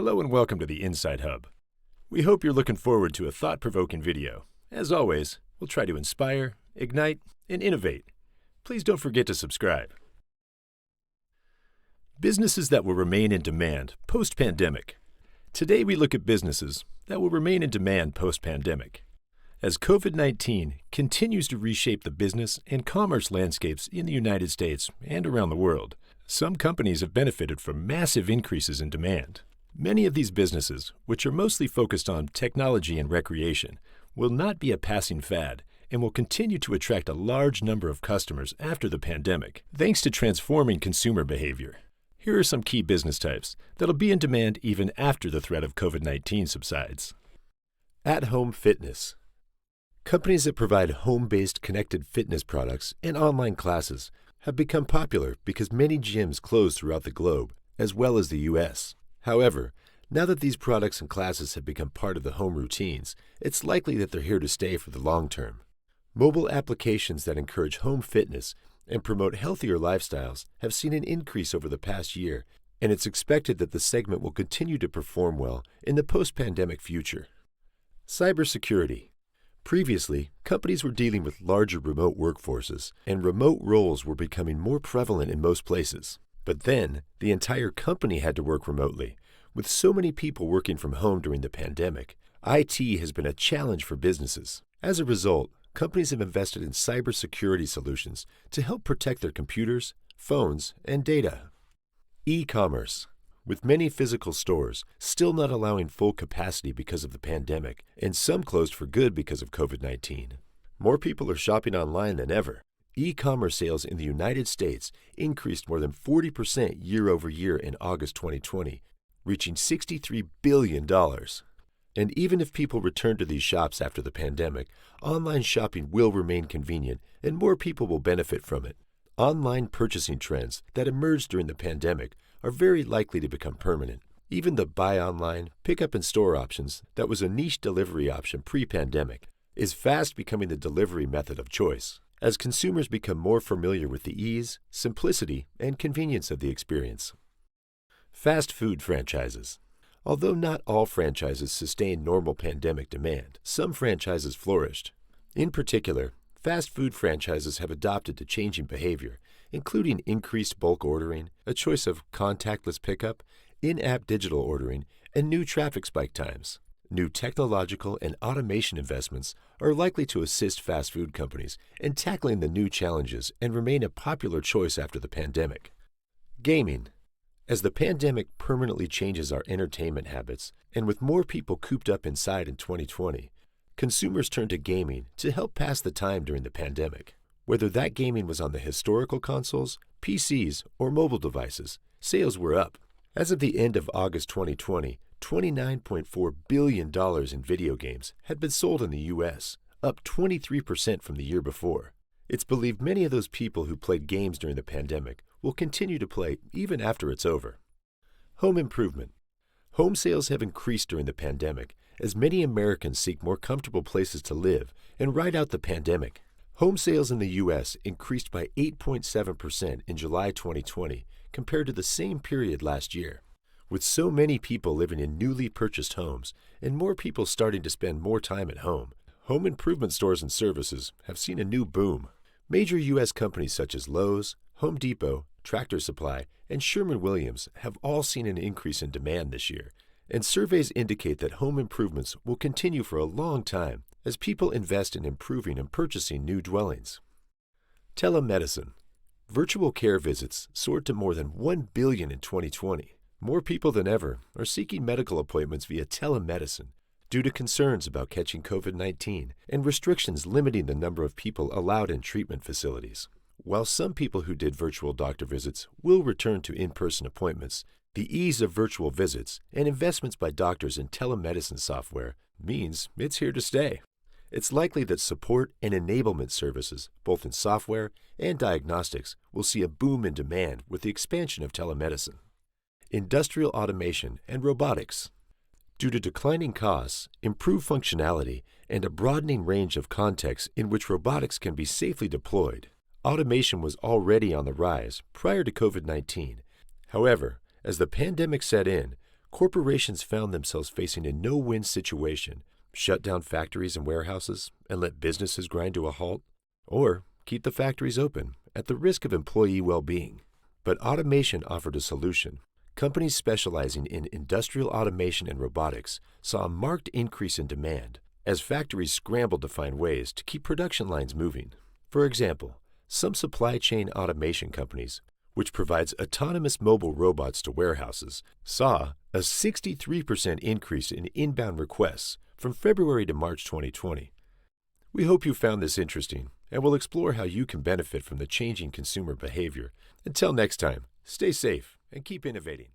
Hello and welcome to the Insight Hub. We hope you're looking forward to a thought-provoking video. As always, we'll try to inspire, ignite, and innovate. Please don't forget to subscribe. Businesses that will remain in demand post-pandemic. Today we look at businesses that will remain in demand post-pandemic. As COVID-19 continues to reshape the business and commerce landscapes in the United States and around the world, some companies have benefited from massive increases in demand. Many of these businesses, which are mostly focused on technology and recreation, will not be a passing fad and will continue to attract a large number of customers after the pandemic, thanks to transforming consumer behavior. Here are some key business types that'll be in demand even after the threat of COVID-19 subsides. At-home fitness. Companies that provide home-based connected fitness products and online classes have become popular because many gyms closed throughout the globe, as well as the U.S. However, now that these products and classes have become part of the home routines, it's likely that they're here to stay for the long term. Mobile applications that encourage home fitness and promote healthier lifestyles have seen an increase over the past year, and it's expected that the segment will continue to perform well in the post-pandemic future. Cybersecurity. Previously, companies were dealing with larger remote workforces, and remote roles were becoming more prevalent in most places. But then, the entire company had to work remotely. With so many people working from home during the pandemic, IT has been a challenge for businesses. As a result, companies have invested in cybersecurity solutions to help protect their computers, phones, and data. E-commerce. With many physical stores still not allowing full capacity because of the pandemic, and some closed for good because of COVID-19, more people are shopping online than ever. E-commerce sales in the United States increased more than 40% year over year in August 2020, reaching $63 billion. And even if people return to these shops after the pandemic, online shopping will remain convenient and more people will benefit from it. Online purchasing trends that emerged during the pandemic are very likely to become permanent. Even the buy online, pick up in store options that was a niche delivery option pre-pandemic is fast becoming the delivery method of choice as consumers become more familiar with the ease, simplicity, and convenience of the experience. Fast food franchises. Although not all franchises sustained normal pandemic demand, some franchises flourished. In particular, fast food franchises have adopted to changing behavior, including increased bulk ordering, a choice of contactless pickup, in-app digital ordering, and new traffic spike times. New technological and automation investments are likely to assist fast food companies in tackling the new challenges and remain a popular choice after the pandemic. Gaming. As the pandemic permanently changes our entertainment habits, and with more people cooped up inside in 2020, consumers turned to gaming to help pass the time during the pandemic. Whether that gaming was on the historical consoles, PCs, or mobile devices, sales were up. As of the end of August 2020, $29.4 billion in video games had been sold in the U.S., up 23% from the year before. It's believed many of those people who played games during the pandemic will continue to play even after it's over. Home improvement. Home sales have increased during the pandemic as many Americans seek more comfortable places to live and ride out the pandemic. Home sales in the U.S. increased by 8.7% in July 2020 compared to the same period last year. With so many people living in newly purchased homes and more people starting to spend more time at home, home improvement stores and services have seen a new boom. Major U.S. companies such as Lowe's, Home Depot, Tractor Supply, and Sherwin-Williams have all seen an increase in demand this year, and surveys indicate that home improvements will continue for a long time as people invest in improving and purchasing new dwellings. Telemedicine. Virtual care visits soared to more than 1 billion in 2020. More people than ever are seeking medical appointments via telemedicine due to concerns about catching COVID-19 and restrictions limiting the number of people allowed in treatment facilities. While some people who did virtual doctor visits will return to in-person appointments, the ease of virtual visits and investments by doctors in telemedicine software means it's here to stay. It's likely that support and enablement services, both in software and diagnostics, will see a boom in demand with the expansion of telemedicine. Industrial automation and robotics. Due to declining costs, improved functionality, and a broadening range of contexts in which robotics can be safely deployed, automation was already on the rise prior to COVID-19. However, as the pandemic set in, corporations found themselves facing a no-win situation: shut down factories and warehouses and let businesses grind to a halt, or keep the factories open at the risk of employee well-being. But automation offered a solution. Companies specializing in industrial automation and robotics saw a marked increase in demand as factories scrambled to find ways to keep production lines moving. For example, some supply chain automation companies, which provides autonomous mobile robots to warehouses, saw a 63% increase in inbound requests from February to March 2020. We hope you found this interesting and will explore how you can benefit from the changing consumer behavior. Until next time, stay safe and keep innovating.